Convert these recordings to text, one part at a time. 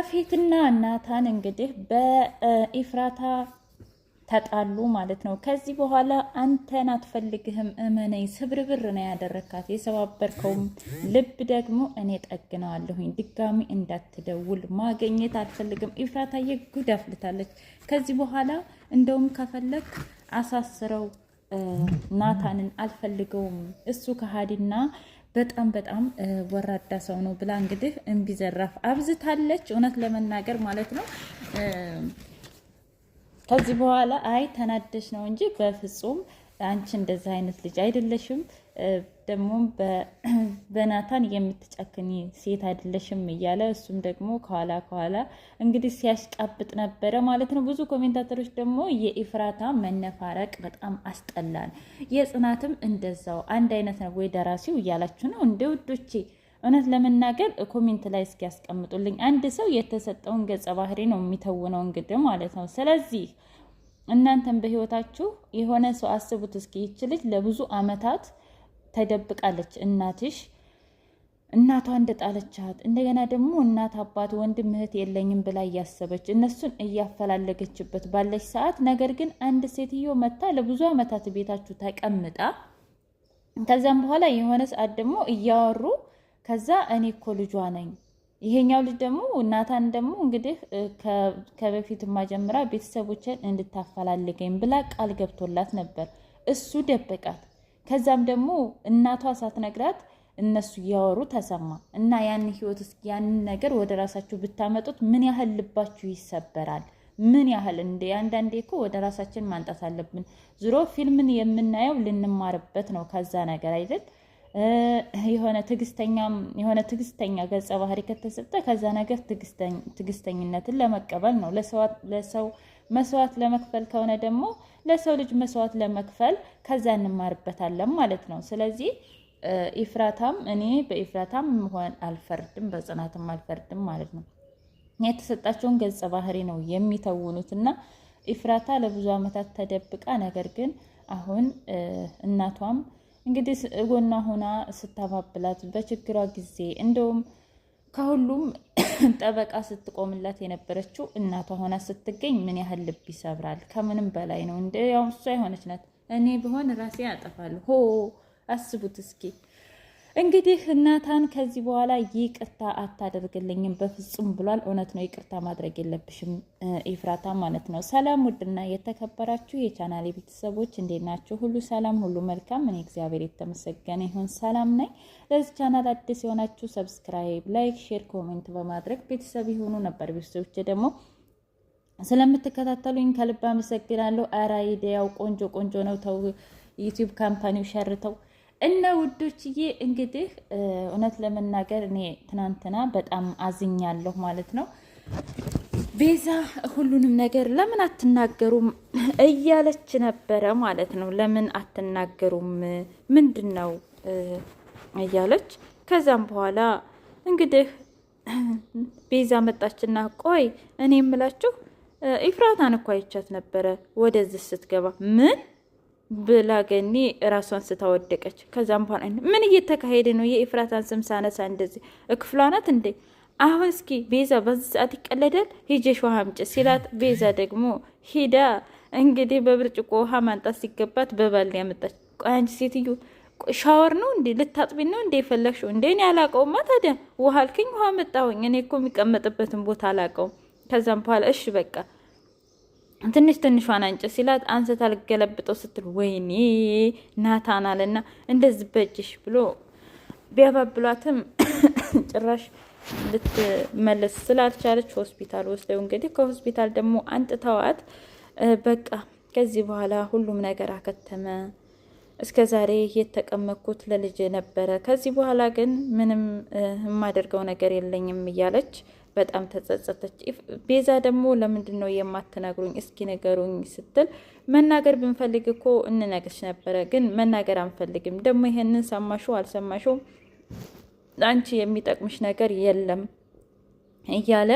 ያፌትና ናታን እንግዲህ በኢፍራታ ተጣሉ ማለት ነው። ከዚህ በኋላ አንተን አትፈልግህም፣ እመነኝ፣ ስብርብር ነው ያደረካት። የሰባበርከውም ልብ ደግሞ እኔ ጠግነዋለሁኝ። ድጋሚ እንዳትደውል፣ ማገኘት አልፈልግም። ኢፍራታዬ ጉድ አፍልታለች። ከዚህ በኋላ እንደውም ከፈለክ አሳስረው ናታንን፣ አልፈልገውም፣ እሱ ከሃዲና በጣም ወራዳ ሰው ነው ብላ እንግዲህ እምቢ ዘራፍ አብዝታለች። እውነት ለመናገር ማለት ነው። ከዚህ በኋላ አይ ተናደሽ ነው እንጂ በፍጹም አንቺ እንደዛ አይነት ልጅ አይደለሽም፣ ደግሞ በናታን የምትጨክኒ ሴት አይደለሽም እያለ እሱም ደግሞ ከኋላ እንግዲህ ሲያስቃብጥ ነበረ ማለት ነው። ብዙ ኮሜንታተሮች ደግሞ የኢፍራታ መነፋረቅ በጣም አስጠላል፣ የጽናትም እንደዛው አንድ አይነት ነው ወይ ደራሲው እያላችሁ ነው እንደ ውዶቼ። እውነት ለመናገር ኮሜንት ላይ እስኪ ያስቀምጡልኝ። አንድ ሰው የተሰጠውን ገጸ ባህሪ ነው የሚተውነው እንግዲህ ማለት ነው። ስለዚህ እናንተም በህይወታችሁ የሆነ ሰው አስቡት እስኪ። ይች ልጅ ለብዙ አመታት ተደብቃለች። እናቷ እንደጣለቻት፣ እንደገና ደግሞ እናት አባት ወንድም እህት የለኝም ብላ እያሰበች እነሱን እያፈላለገችበት ባለች ሰዓት፣ ነገር ግን አንድ ሴትዮ መታ ለብዙ አመታት ቤታችሁ ተቀምጣ ከዛም በኋላ የሆነ ሰዓት ደግሞ እያወሩ ከዛ እኔ እኮ ልጇ ነኝ፣ ይሄኛው ልጅ ደግሞ ናታን ደግሞ እንግዲህ ከበፊት ማጀምራ ቤተሰቦችን እንድታፈላልገኝ ብላ ቃል ገብቶላት ነበር። እሱ ደበቃት። ከዛም ደግሞ እናቷ ሳትነግራት እነሱ እያወሩ ተሰማ እና ያን ህይወት ያንን ነገር ወደ ራሳችሁ ብታመጡት ምን ያህል ልባችሁ ይሰበራል። ምን ያህል እንደ አንዳንዴ እኮ ወደ ራሳችን ማንጣት አለብን። ዙሮ ፊልምን የምናየው ልንማርበት ነው ከዛ ነገር አይደል? የሆነ ትዕግስተኛ ገጸ ባህሪ ከተሰጠ ከዛ ነገር ትዕግስተኝነትን ለመቀበል ነው። ለሰው መስዋዕት ለመክፈል ከሆነ ደግሞ ለሰው ልጅ መስዋዕት ለመክፈል ከዛ እንማርበታለን ማለት ነው። ስለዚህ ኢፍራታም እኔ በኢፍራታም መሆን አልፈርድም፣ በጽናትም አልፈርድም ማለት ነው። የተሰጣቸውን ገጸ ባህሪ ነው የሚተውኑትና ኢፍራታ ለብዙ አመታት ተደብቃ፣ ነገር ግን አሁን እናቷም እንግዲህ ጎኗ ሆና ስታባብላት በችግሯ ጊዜ እንደውም ከሁሉም ጠበቃ ስትቆምላት የነበረችው እናቷ ሆና ስትገኝ ምን ያህል ልብ ይሰብራል። ከምንም በላይ ነው። እንደ ያው እሷ የሆነች ናት። እኔ ብሆን ራሴ አጠፋለሁ። አስቡት እስኪ። እንግዲህ ናታን ከዚህ በኋላ ይቅርታ አታደርግልኝም በፍጹም ብሏል። እውነት ነው፣ ይቅርታ ማድረግ የለብሽም ኢፍራታ ማለት ነው። ሰላም ውድና የተከበራችሁ የቻናሌ ቤተሰቦች እንዴት ናችሁ? ሁሉ ሰላም፣ ሁሉ መልካም። እኔ እግዚአብሔር የተመሰገነ ይሁን ሰላም ነኝ። ለዚህ ቻናል አዲስ የሆናችሁ ሰብስክራይብ፣ ላይክ፣ ሼር፣ ኮሜንት በማድረግ ቤተሰብ የሆኑ ነበር ቤተሰቦች ደግሞ ስለምትከታተሉኝ ከልብ አመሰግናለሁ። ኧረ አይዲያው ቆንጆ ነው። ተው ዩቲዩብ ካምፓኒው ሸርተው እና ውዶችዬ እንግዲህ እውነት ለመናገር እኔ ትናንትና በጣም አዝኛለሁ ማለት ነው። ቤዛ ሁሉንም ነገር ለምን አትናገሩም እያለች ነበረ ማለት ነው። ለምን አትናገሩም ምንድን ነው እያለች ከዛም በኋላ እንግዲህ ቤዛ መጣችና ቆይ እኔ የምላችሁ ኢፍራታን እኮ አይቻት ነበረ ወደዚህ ስትገባ ምን ብላ ገኒ ራሷን ስታወደቀች። ከዛም በኋላ ምን እየተካሄደ ነው? የኢፍራታን ስም ሳነሳ እንደዚህ ክፍሏ ናት እንዴ? አሁን እስኪ ቤዛ በዚህ ሰዓት ይቀለዳል? ሂጄሽ ውሃ አምጪ ሲላት፣ ቤዛ ደግሞ ሂዳ እንግዲህ በብርጭቆ ውሃ ማንጣት ሲገባት በባልዲ ያመጣች። ቆይ አንቺ ሴትዮ ሻወር ነው እንዴ? ልታጥቢ ነው እንዴ የፈለግሽው? እንዴ እኔ አላውቀውማ። ታዲያ ውሃ አልክኝ፣ ውሃ መጣሁኝ። እኔ እኮ የሚቀመጥበትን ቦታ አላውቀውም። ከዛም በኋላ እሺ በቃ ትንሿን አንጭ ሲላት አንስታ ልገለብጠው ስትል ወይኔ ናታን አለና እንደዚህ በእጅሽ ብሎ ቢያባብሏትም ጭራሽ ልትመለስ ስላልቻለች ሆስፒታል ወስደው እንግዲህ ከሆስፒታል ደግሞ አንጥተዋት በቃ ከዚህ በኋላ ሁሉም ነገር አከተመ። እስከ ዛሬ የተቀመጥኩት ለልጅ ነበረ፣ ከዚህ በኋላ ግን ምንም የማደርገው ነገር የለኝም እያለች በጣም ተጸጸተች። ቤዛ ደግሞ ለምንድን ነው የማትነግሩኝ? እስኪ ነገሩኝ ስትል መናገር ብንፈልግ እኮ እንነግርሽ ነበረ፣ ግን መናገር አንፈልግም። ደግሞ ይሄንን ሰማሽው አልሰማሽው አንቺ የሚጠቅምሽ ነገር የለም እያለ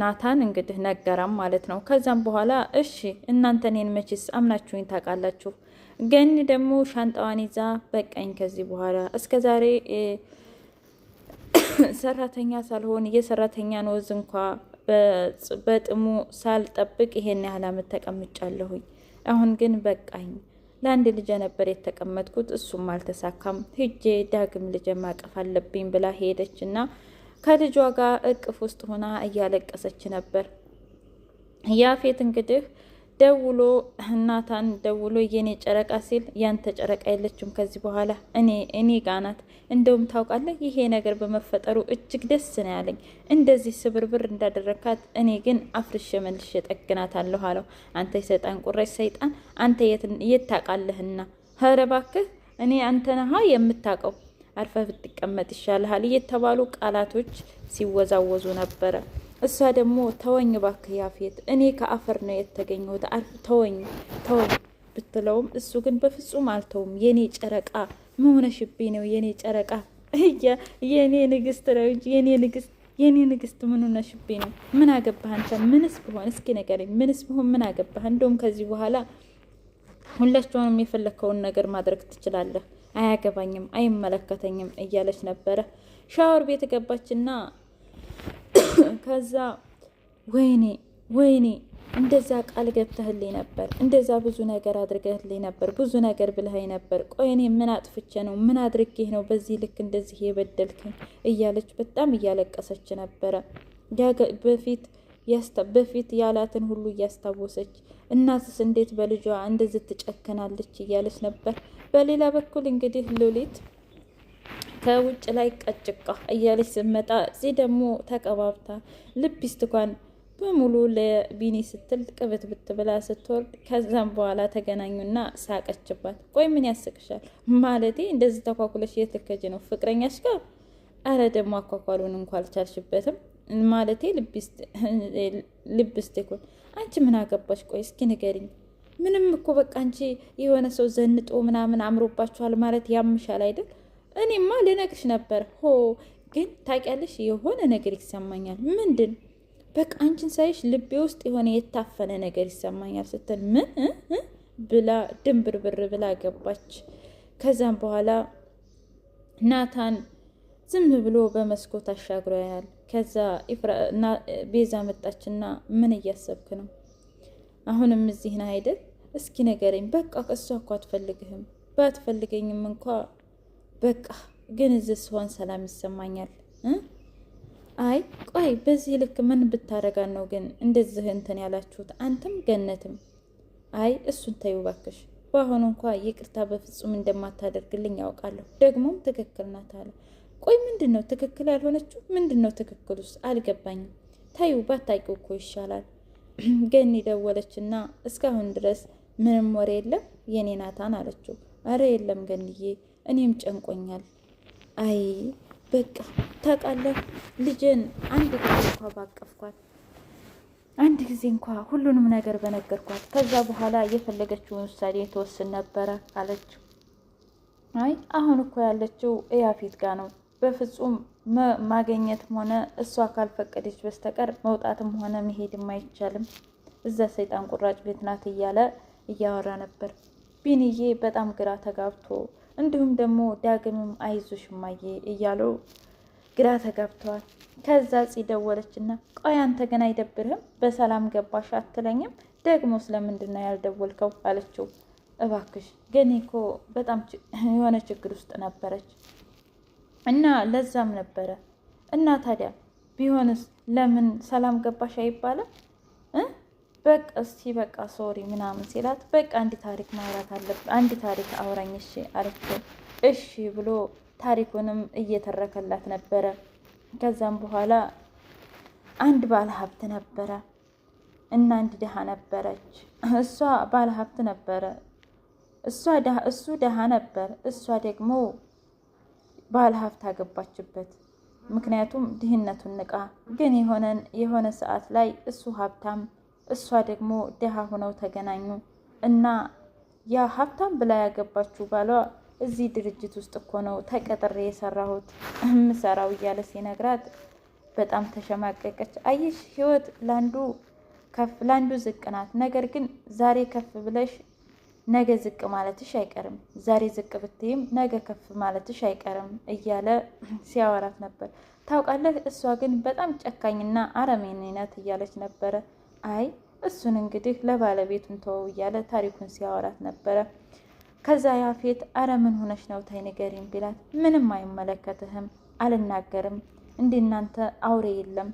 ናታን እንግዲህ ነገራም ማለት ነው። ከዛም በኋላ እሺ እናንተ እኔን መቼስ አምናችሁኝ ታውቃላችሁ፣ ግን ደግሞ ሻንጣዋን ይዛ በቃኝ ከዚህ በኋላ እስከ ዛሬ ሰራተኛ ሳልሆን የሰራተኛን ወዝ እንኳ በጥሙ ሳልጠብቅ ይሄን ያህል አመት ተቀምጫለሁኝ። አሁን ግን በቃኝ። ለአንድ ልጅ ነበር የተቀመጥኩት፣ እሱም አልተሳካም። ሂጄ ዳግም ልጅ ማቀፍ አለብኝ ብላ ሄደች እና ከልጇ ጋር እቅፍ ውስጥ ሆና እያለቀሰች ነበር። ያፌት እንግዲህ ደውሎ እናታን ደውሎ የኔ ጨረቃ ሲል ያንተ ጨረቃ የለችም ከዚህ በኋላ እኔ ጋ ናት። እንደውም ታውቃለህ ይሄ ነገር በመፈጠሩ እጅግ ደስ ነው ያለኝ። እንደዚህ ስብርብር እንዳደረካት እኔ ግን አፍርሼ መልሼ ጠግናታለሁ አለው። አንተ የሰይጣን ቁራጭ ሰይጣን፣ አንተ የት ታውቃለህና? ኧረ እባክህ እኔ አንተ ነሃ የምታውቀው፣ አርፈህ ብትቀመጥ ይሻልሃል እየተባሉ ቃላቶች ሲወዛወዙ ነበረ። እሷ ደግሞ ተወኝ እባክህ ያፌት፣ እኔ ከአፈር ነው የተገኘሁት፣ ተወኝ ብትለውም እሱ ግን በፍጹም አልተውም። የኔ ጨረቃ ምን ሆነሽብኝ ነው? የኔ ጨረቃ የኔ ንግስት ነው እንጂ የኔ ንግስት ምን ሆነሽብኝ ነው? ምን አገባህ አንተ? ምንስ ብሆን እስኪ ንገረኝ፣ ምንስ ብሆን ምን አገባህ? እንደውም ከዚህ በኋላ ሁላችሁንም የፈለከውን ነገር ማድረግ ትችላለህ፣ አያገባኝም፣ አይመለከተኝም እያለች ነበረ። ሻወር ቤት ገባችና ከዛ ወይኔ እንደዛ ቃል ገብተህልኝ ነበር፣ እንደዛ ብዙ ነገር አድርገህልኝ ነበር፣ ብዙ ነገር ብለኸኝ ነበር። ቆይ እኔ ምን አጥፍቼ ነው? ምን አድርጌህ ነው በዚህ ልክ እንደዚህ የበደልከኝ? እያለች በጣም እያለቀሰች ነበረ። በፊት ያላትን ሁሉ እያስታወሰች እናትስ እንዴት በልጇ እንደዚህ ትጨክናለች እያለች ነበር። በሌላ በኩል እንግዲህ ሉሊት ከውጭ ላይ ቀጭቃ እያለች ስትመጣ እዚህ ደግሞ ተቀባብታ ልፕስቲኳን በሙሉ ለቢኒ ስትል ቅብት ብትብላ ስትወርድ፣ ከዛም በኋላ ተገናኙና ሳቀችባት። ቆይ ምን ያስቅሻል? ማለቴ እንደዚህ ተኳኩለሽ የትከጅ ነው ፍቅረኛሽ ጋር? አረ ደግሞ አኳኳሉን እንኳ አልቻልሽበትም። ማለቴ ልፕስቲኩን አንቺ ምን አገባሽ? ቆይ እስኪ ንገሪኝ። ምንም እኮ በቃ አንቺ የሆነ ሰው ዘንጦ ምናምን አምሮባችኋል ማለት ያምሻል አይደል? እኔማ ልነግርሽ ነበር። ግን ታውቂያለሽ የሆነ ነገር ይሰማኛል። ምንድን? በቃ አንቺን ሳይሽ ልቤ ውስጥ የሆነ የታፈነ ነገር ይሰማኛል ስትል ምን ብላ ድንብርብር ብላ ገባች። ከዛም በኋላ ናታን ዝም ብሎ በመስኮት አሻግሮ ያያል። ከዛ ቤዛ መጣችና ምን እያሰብክ ነው? አሁንም እዚህ ነህ አይደል? እስኪ ነገረኝ። በቃ እሷ እኮ አትፈልግህም። ባትፈልገኝም እንኳ በቃ ግን እዚህ ስሆን ሰላም ይሰማኛል። አይ ቆይ በዚህ ልክ ምን ብታረጋን ነው ግን እንደዚህ እንትን ያላችሁት? አንተም ገነትም። አይ እሱን ተይው እባክሽ። በአሁኑ እንኳ ይቅርታ በፍጹም እንደማታደርግልኝ ያውቃለሁ። ደግሞም ትክክል ናት አለ። ቆይ ምንድን ነው ትክክል ያልሆነችው? ምንድን ነው ትክክሉስ? አልገባኝም። ተይው ባታውቂው እኮ ይሻላል። ገኒ ደወለችና እስካሁን ድረስ ምንም ወሬ የለም የኔ ናታን አለችው። አረ የለም ገንዬ፣ እኔም ጨንቆኛል። አይ በቃ ታውቃለህ ልጅን አንድ ጊዜ እንኳ ባቀፍኳት፣ አንድ ጊዜ እንኳ ሁሉንም ነገር በነገርኳት፣ ከዛ በኋላ የፈለገችውን ውሳኔ ተወስን ነበረ አለችው። አይ አሁን እኮ ያለችው ያፌት ጋ ነው። በፍጹም ማገኘትም ሆነ እሷ ካልፈቀደች በስተቀር መውጣትም ሆነ መሄድም አይቻልም። እዛ ሰይጣን ቁራጭ ቤት ናት እያለ እያወራ ነበር። ቢንዬ በጣም ግራ ተጋብቶ እንዲሁም ደግሞ ዳግምም አይዞሽ እማዬ እያሉ ግራ ተጋብተዋል። ከዛ ደወለችና ቆይ አንተ ግን አይደብርህም? በሰላም ገባሽ አትለኝም? ደግሞ ስለምንድን ነው ያልደወልከው አለችው። እባክሽ ግን እኮ በጣም የሆነ ችግር ውስጥ ነበረች እና ለዛም ነበረ። እና ታዲያ ቢሆንስ ለምን ሰላም ገባሽ አይባልም? በቃ እስቲ በቃ ሶሪ ምናምን ሲላት፣ በቃ አንድ ታሪክ ማውራት አለብን፣ አንድ ታሪክ አውራኝ እሺ አለችው። እሺ ብሎ ታሪኩንም እየተረከላት ነበረ። ከዛም በኋላ አንድ ባለ ሀብት ነበረ እና አንድ ድሃ ነበረች። እሷ ባለ ሀብት ነበረ፣ እሱ ድሃ ነበር። እሷ ደግሞ ባለ ሀብት አገባችበት። ምክንያቱም ድህነቱን ንቃ። ግን የሆነ ሰዓት ላይ እሱ ሀብታም እሷ ደግሞ ድሃ ሆነው ተገናኙ እና ያ ሀብታም ብላ ያገባችው ባሏ እዚህ ድርጅት ውስጥ እኮ ነው ተቀጥሬ የሰራሁት የምሰራው እያለ ሲነግራት በጣም ተሸማቀቀች። አየሽ ህይወት ለአንዱ ዝቅ ናት። ነገር ግን ዛሬ ከፍ ብለሽ ነገ ዝቅ ማለትሽ አይቀርም፣ ዛሬ ዝቅ ብትይም ነገ ከፍ ማለትሽ አይቀርም እያለ ሲያወራት ነበር። ታውቃለህ፣ እሷ ግን በጣም ጨካኝና አረመኔ ናት እያለች ነበረ። አይ እሱን እንግዲህ ለባለቤቱን ተወው እያለ ታሪኩን ሲያወራት ነበረ። ከዛ ያፌት አረ ምን ሆነሽ ነው ታይ ንገሪኝ ቢላት ምንም አይመለከትህም፣ አልናገርም፣ እንደ እናንተ አውሬ የለም